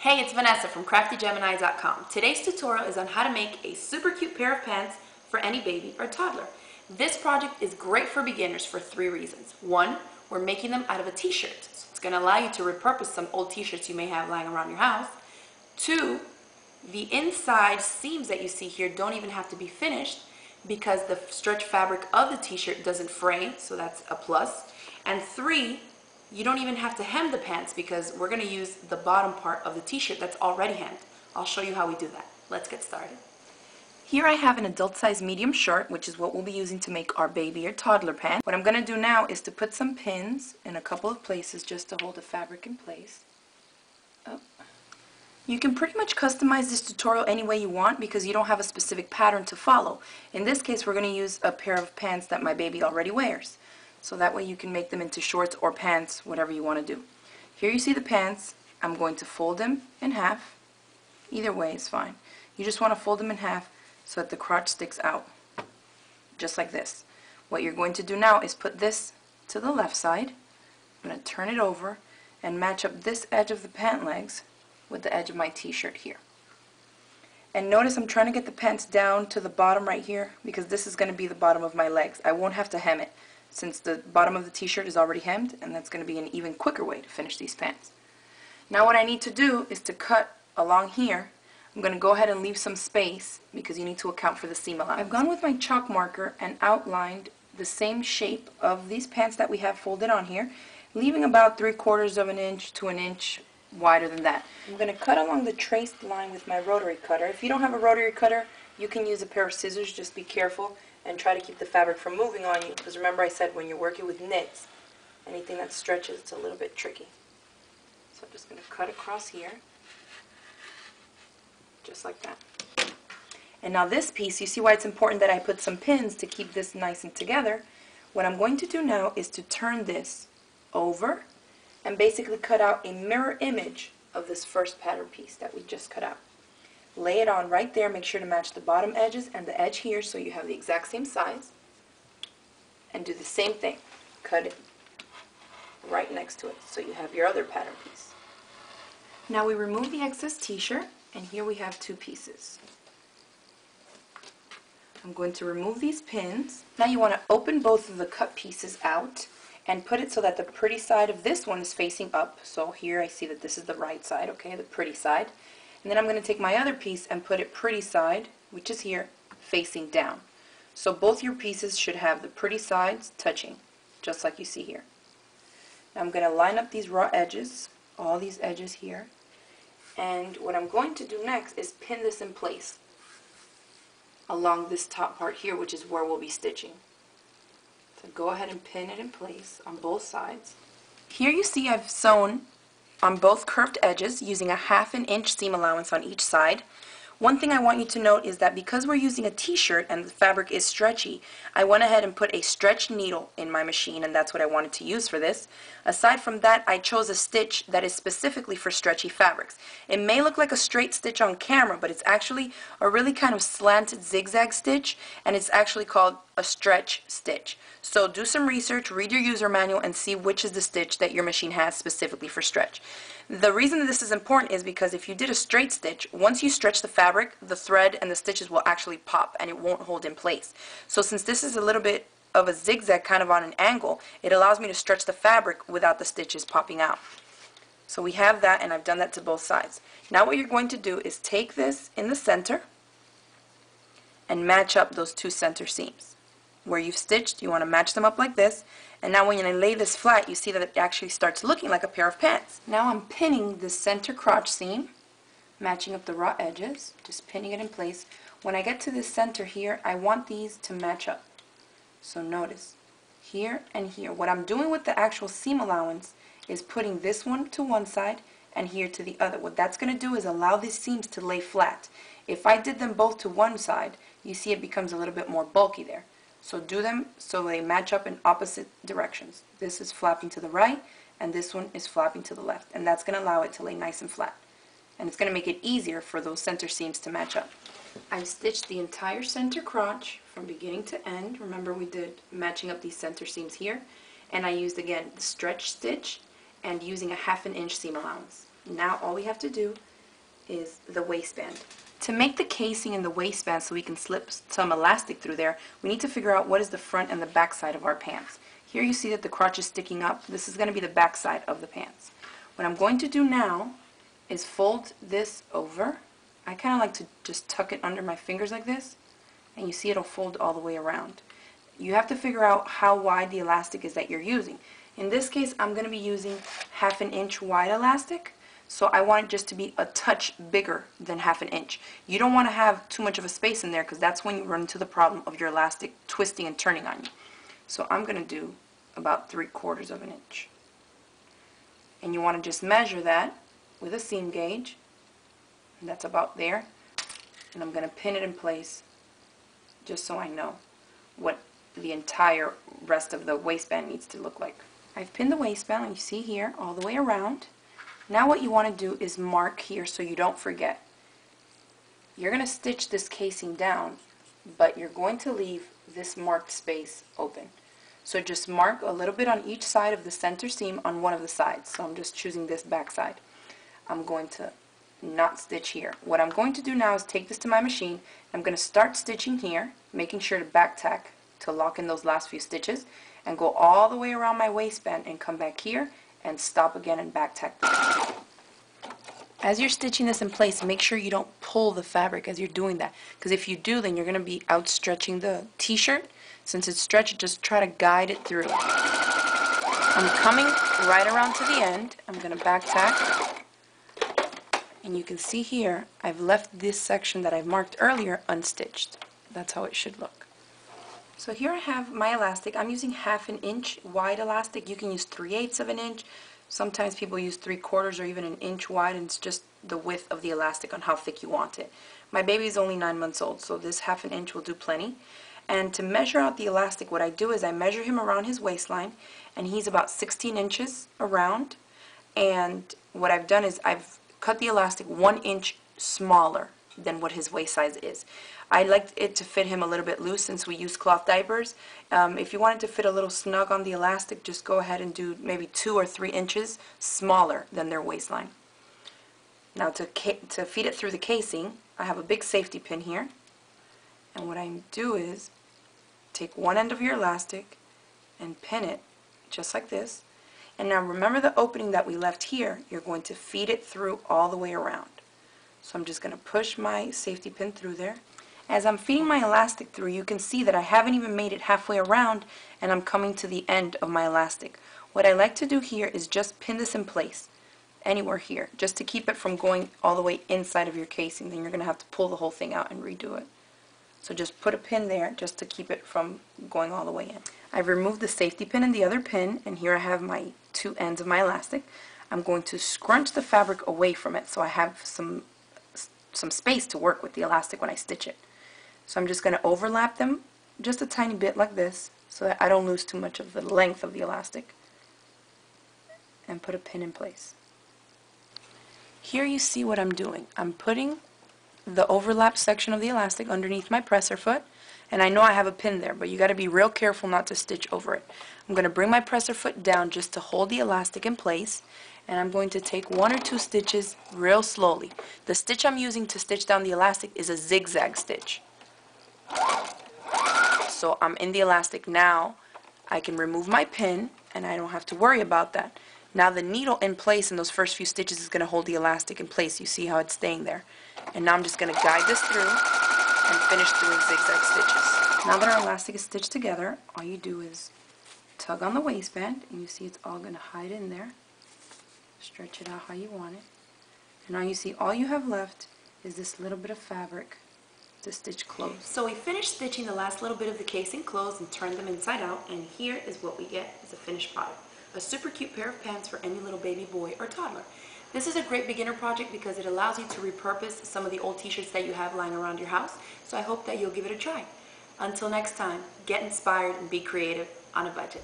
Hey, it's Vanessa from CraftyGemini.com. Today's tutorial is on how to make a super cute pair of pants for any baby or toddler. This project is great for beginners for 3 reasons. 1, we're making them out of a t-shirt, so it's going to allow you to repurpose some old t-shirts you may have lying around your house. 2, the inside seams that you see here don't even have to be finished because the stretch fabric of the t-shirt doesn't fray, so that's a plus. And 3, you don't even have to hem the pants because we're going to use the bottom part of the t-shirt that's already hemmed. I'll show you how we do that. Let's get started. Here I have an adult size medium shirt, which is what we'll be using to make our baby or toddler pants. What I'm going to do now is to put some pins in a couple of places just to hold the fabric in place. Oh. You can pretty much customize this tutorial any way you want because you don't have a specific pattern to follow. In this case, we're going to use a pair of pants that my baby already wears. So that way you can make them into shorts or pants, whatever you want to do. Here you see the pants. I'm going to fold them in half. Either way is fine. You just want to fold them in half so that the crotch sticks out, just like this. What you're going to do now is put this to the left side. I'm going to turn it over and match up this edge of the pant legs with the edge of my t-shirt here. And notice I'm trying to get the pants down to the bottom right here because this is going to be the bottom of my legs. I won't have to hem it since the bottom of the t-shirt is already hemmed, and that's going to be an even quicker way to finish these pants. Now what I need to do is to cut along here. I'm going to go ahead and leave some space because you need to account for the seam allowance. I've gone with my chalk marker and outlined the same shape of these pants that we have folded on here, leaving about 3/4 of an inch to an inch wider than that. I'm going to cut along the traced line with my rotary cutter. If you don't have a rotary cutter, you can use a pair of scissors. Just be careful and try to keep the fabric from moving on you, because remember I said when you're working with knits, anything that stretches, it's a little bit tricky. So I'm just going to cut across here, just like that. And now this piece, you see why it's important that I put some pins to keep this nice and together. What I'm going to do now is to turn this over and basically cut out a mirror image of this first pattern piece that we just cut out. Lay it on right there. Make sure to match the bottom edges and the edge here so you have the exact same size. And do the same thing. Cut it right next to it so you have your other pattern piece. Now we remove the excess t-shirt, and here we have 2 pieces. I'm going to remove these pins. Now you want to open both of the cut pieces out and put it so that the pretty side of this one is facing up. So here I see that this is the right side, okay, the pretty side. And then I'm going to take my other piece and put it pretty side, which is here, facing down. So both your pieces should have the pretty sides touching, just like you see here. Now I'm going to line up these raw edges, all these edges here. And what I'm going to do next is pin this in place along this top part here, which is where we'll be stitching. So go ahead and pin it in place on both sides. Here you see I've sewn on both curved edges using a 1/2 inch seam allowance on each side. One thing I want you to note is that because we're using a t-shirt and the fabric is stretchy, I went ahead and put a stretch needle in my machine, and that's what I wanted to use for this. Aside from that, I chose a stitch that is specifically for stretchy fabrics. It may look like a straight stitch on camera, but it's actually a really kind of slanted zigzag stitch, and it's actually called a stretch stitch. So do some research, read your user manual, and see which is the stitch that your machine has specifically for stretch. The reason that this is important is because if you did a straight stitch, once you stretch the fabric, the thread and the stitches will actually pop and it won't hold in place. So since this is a little bit of a zigzag kind of on an angle, it allows me to stretch the fabric without the stitches popping out. So we have that, and I've done that to both sides. Now what you're going to do is take this in the center and match up those 2 center seams. Where you've stitched, you want to match them up like this, and now when I lay this flat, you see that it actually starts looking like a pair of pants. Now I'm pinning the center crotch seam, matching up the raw edges, just pinning it in place. When I get to this center here, I want these to match up. So notice, here and here. What I'm doing with the actual seam allowance is putting this one to one side and here to the other. What that's going to do is allow these seams to lay flat. If I did them both to one side, you see it becomes a little bit more bulky there. So do them so they match up in opposite directions. This is flapping to the right, and this one is flapping to the left. And that's going to allow it to lay nice and flat. And it's going to make it easier for those center seams to match up. I've stitched the entire center crotch from beginning to end. Remember we did matching up these center seams here. And I used, again, the stretch stitch and using a 1/2 inch seam allowance. Now all we have to do is the waistband. To make the casing in the waistband so we can slip some elastic through there, we need to figure out what is the front and the back side of our pants. Here you see that the crotch is sticking up. This is going to be the back side of the pants. What I'm going to do now is fold this over. I kind of like to just tuck it under my fingers like this, and you see it'll fold all the way around. You have to figure out how wide the elastic is that you're using. In this case, I'm going to be using 1/2 inch wide elastic, so I want it just to be a touch bigger than 1/2 inch. You don't want to have too much of a space in there because that's when you run into the problem of your elastic twisting and turning on you. So I'm going to do about 3/4 inch. And you want to just measure that with a seam gauge, and that's about there. And I'm going to pin it in place just so I know what the entire rest of the waistband needs to look like. I've pinned the waistband, and you see here, all the way around. Now what you want to do is mark here so you don't forget. You're going to stitch this casing down, but you're going to leave this marked space open. So just mark a little bit on each side of the center seam on one of the sides. So I'm just choosing this back side. I'm going to not stitch here. What I'm going to do now is take this to my machine. I'm going to start stitching here, making sure to back tack to lock in those last few stitches, and go all the way around my waistband and come back here and stop again and back tack. As you're stitching this in place, make sure you don't pull the fabric as you're doing that, because if you do, then you're going to be outstretching the t-shirt. Since it's stretched, just try to guide it through. I'm coming right around to the end. I'm going to back tack, and you can see here I've left this section that I've marked earlier unstitched. That's how it should look. So here I have my elastic. I'm using 1/2 inch wide elastic. You can use 3/8 inch. Sometimes people use 3/4 or even an inch wide, and it's just the width of the elastic on how thick you want it. My baby is only 9 months old, so this 1/2 inch will do plenty. And to measure out the elastic, what I do is I measure him around his waistline, and he's about 16 inches around. And what I've done is I've cut the elastic 1 inch smaller than what his waist size is. I like it to fit him a little bit loose since we use cloth diapers. If you want it to fit a little snug on the elastic, just go ahead and do maybe 2 or 3 inches smaller than their waistline. Now to feed it through the casing, I have a big safety pin here. And what I do is take one end of your elastic and pin it just like this. And now remember the opening that we left here, you're going to feed it through all the way around. So I'm just going to push my safety pin through there. As I'm feeding my elastic through, you can see that I haven't even made it halfway around, and I'm coming to the end of my elastic. What I like to do here is just pin this in place, anywhere here, just to keep it from going all the way inside of your casing. Then you're going to have to pull the whole thing out and redo it. So just put a pin there just to keep it from going all the way in. I've removed the safety pin and the other pin, and here I have my 2 ends of my elastic. I'm going to scrunch the fabric away from it so I have some space to work with the elastic when I stitch it. So I'm just going to overlap them just a tiny bit like this so that I don't lose too much of the length of the elastic, and put a pin in place. Here you see what I'm doing. I'm putting the overlap section of the elastic underneath my presser foot, and I know I have a pin there, but you got to be real careful not to stitch over it. I'm going to bring my presser foot down just to hold the elastic in place, and I'm going to take 1 or 2 stitches real slowly. The stitch I'm using to stitch down the elastic is a zigzag stitch. So I'm in the elastic now. I can remove my pin, and I don't have to worry about that. Now the needle in place in those first few stitches is going to hold the elastic in place. You see how it's staying there. And now I'm just going to guide this through and finish doing zigzag stitches. Now that our elastic is stitched together, all you do is tug on the waistband, and you see it's all going to hide in there. Stretch it out how you want it. And now you see all you have left is this little bit of fabric to stitch closed. So we finished stitching the last little bit of the casing closed and turned them inside out, and here is what we get as a finished product. A super cute pair of pants for any little baby boy or toddler. This is a great beginner project because it allows you to repurpose some of the old t-shirts that you have lying around your house, so I hope that you'll give it a try. Until next time, get inspired and be creative on a budget.